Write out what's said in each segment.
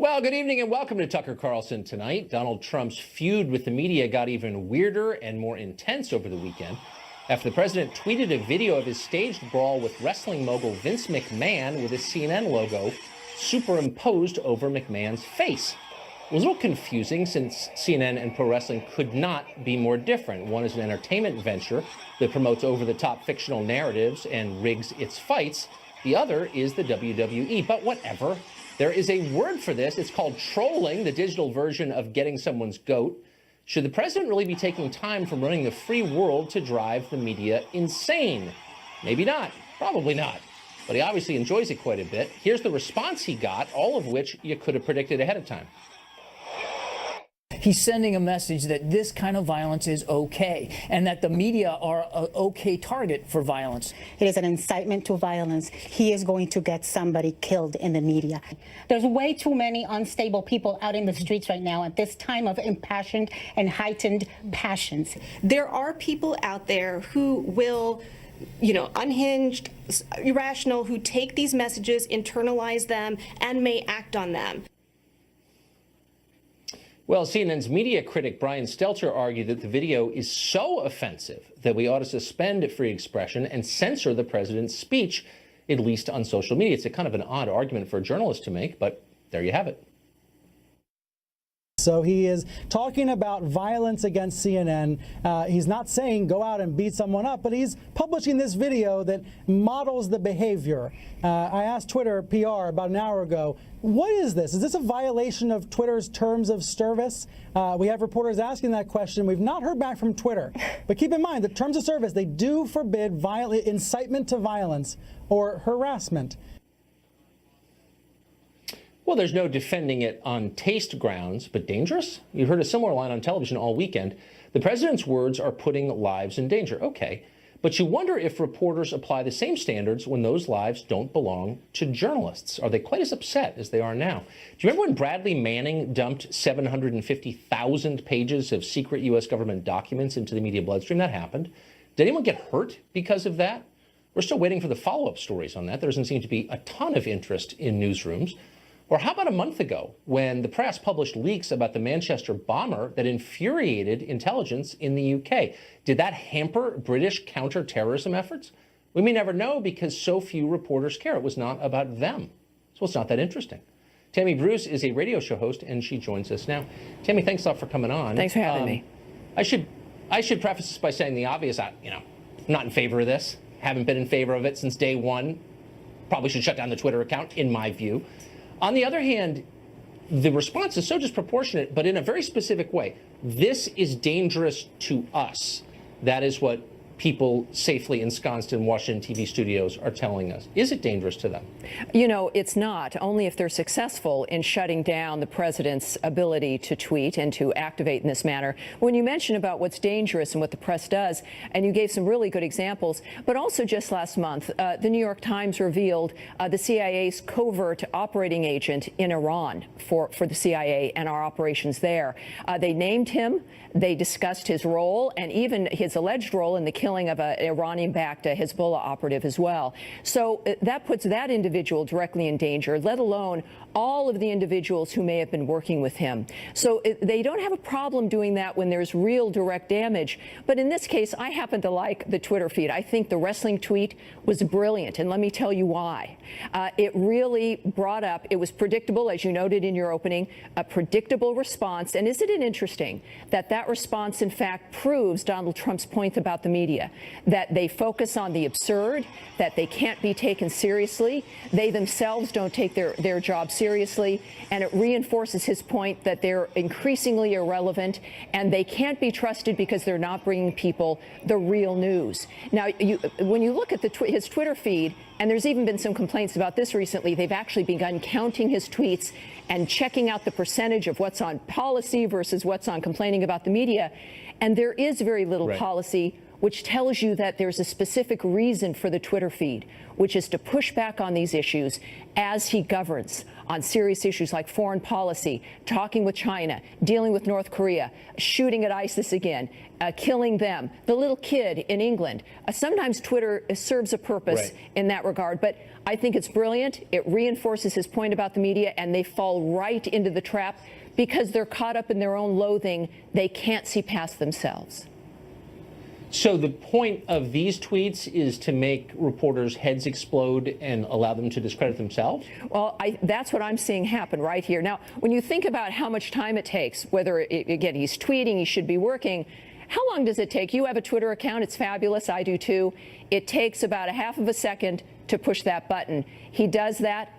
Well, good evening and welcome to Tucker Carlson Tonight. Donald Trump's feud with the media got even weirder and more intense over the weekend after the president tweeted a video of his staged brawl with wrestling mogul Vince McMahon with his CNN logo superimposed over McMahon's face. It was a little confusing since CNN and pro wrestling could not be more different. One is an entertainment venture that promotes over-the-top fictional narratives and rigs its fights. The other is the WWE, but whatever. There is a word for this. It's called trolling, the digital version of getting someone's goat. Should the president really be taking time from running the free world to drive the media insane? Maybe not. Probably not. But he obviously enjoys it quite a bit. Here's the response he got, all of which you could have predicted ahead of time. He's sending a message that this kind of violence is okay and that the media are an okay target for violence. It is an incitement to violence. He is going to get somebody killed in the media. There's way too many unstable people out in the streets right now at this time of impassioned and heightened passions. There are people out there who will, unhinged, irrational, who take these messages, internalize them, and may act on them. Well, CNN's media critic Brian Stelter argued that the video is so offensive that we ought to suspend free expression and censor the president's speech, at least on social media. It's a kind of an odd argument for a journalist to make, but there you have it. So he is talking about violence against CNN. He's not saying go out and beat someone up, but he's publishing this video that models the behavior. I asked Twitter PR about an hour ago, what is this? Is this a violation of Twitter's terms of service? We have reporters asking that question. We've not heard back from Twitter. But keep in mind, the terms of service, they do forbid incitement to violence or harassment. Well, there's no defending it on taste grounds, but dangerous? You heard a similar line on television all weekend. The president's words are putting lives in danger. Okay, but you wonder if reporters apply the same standards when those lives don't belong to journalists. Are they quite as upset as they are now? Do you remember when Bradley Manning dumped 750,000 pages of secret U.S. government documents into the media bloodstream? That happened. Did anyone get hurt because of that? We're still waiting for the follow-up stories on that. There doesn't seem to be a ton of interest in newsrooms. Or how about a month ago when the press published leaks about the Manchester bomber that infuriated intelligence in the UK? Did that hamper British counter-terrorism efforts? We may never know because so few reporters care. It was not about them. So it's not that interesting. Tammy Bruce is a radio show host, and she joins us now. Tammy, thanks a lot for coming on. Thanks for having me. I should preface this by saying the obvious. I'm not in favor of this. Haven't been in favor of it since day one. Probably should shut down the Twitter account, in my view. On the other hand, the response is so disproportionate, but in a very specific way. This is dangerous to us. That is what people safely ensconced in Washington TV studios are telling us. Is it dangerous to them? It's not, only if they're successful in shutting down the president's ability to tweet and to activate in this manner. When you mention about what's dangerous and what the press does, and you gave some really good examples, but also just last month, the New York Times revealed the CIA's covert operating agent in Iran for the CIA and our operations there. They named him, they discussed his role, and even his alleged role in the killing of an Iranian-backed Hezbollah operative as well. So that puts that individual directly in danger, let alone all of the individuals who may have been working with him. So they don't have a problem doing that when there's real direct damage. But in this case, I happen to like the Twitter feed. I think the wrestling tweet was brilliant, and let me tell you why. It really brought up, it was predictable, as you noted in your opening, a predictable response. And isn't it interesting that that response, in fact, proves Donald Trump's point about the media, that they focus on the absurd, that they can't be taken seriously, they themselves don't take their job seriously, and it reinforces his point that they're increasingly irrelevant and they can't be trusted because they're not bringing people the real news. Now, when you look at his Twitter feed, and there's even been some complaints about this recently, they've actually begun counting his tweets and checking out the percentage of what's on policy versus what's on complaining about the media, and there is very little policy which tells you that there's a specific reason for the Twitter feed, which is to push back on these issues as he governs on serious issues like foreign policy, talking with China, dealing with North Korea, shooting at ISIS again, killing them, the little kid in England. Sometimes Twitter serves a purpose in that regard, but I think it's brilliant. It reinforces his point about the media, and they fall right into the trap because they're caught up in their own loathing. They can't see past themselves. So the point of these tweets is to make reporters' heads explode and allow them to discredit themselves? Well, that's what I'm seeing happen right here. Now, when you think about how much time it takes, whether, again, he's tweeting, he should be working, how long does it take? You have a Twitter account. It's fabulous. I do, too. It takes about a half of a second to push that button. He does that.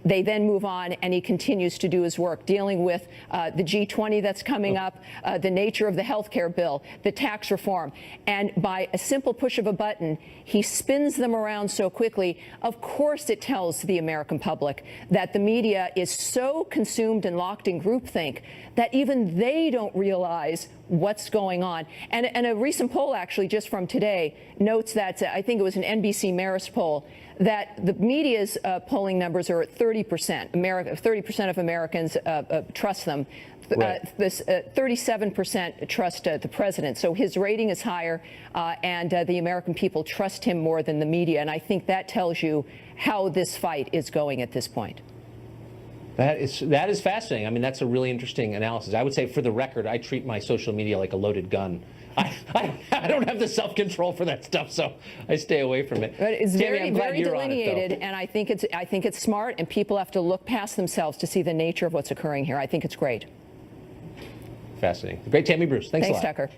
They then move on, and he continues to do his work, dealing with the G20 that's coming up, the nature of the health care bill, the tax reform. And by a simple push of a button, he spins them around so quickly. Of course, it tells the American public that the media is so consumed and locked in groupthink that even they don't realize what's going on. And a recent poll, actually, just from today, notes that, I think it was an NBC Marist poll, that the media's polling numbers are at 30%. 30% of Americans trust them. This 37% trust the president. So his rating is higher, and the American people trust him more than the media. And I think that tells you how this fight is going at this point. That is fascinating. I mean, that's a really interesting analysis. I would say, for the record, I treat my social media like a loaded gun. I don't have the self-control for that stuff, so I stay away from it. But it's Tammy, very delineated, and I think it's smart, and people have to look past themselves to see the nature of what's occurring here. I think it's great. Fascinating. The great Tammy Bruce. Thanks a lot. Tucker.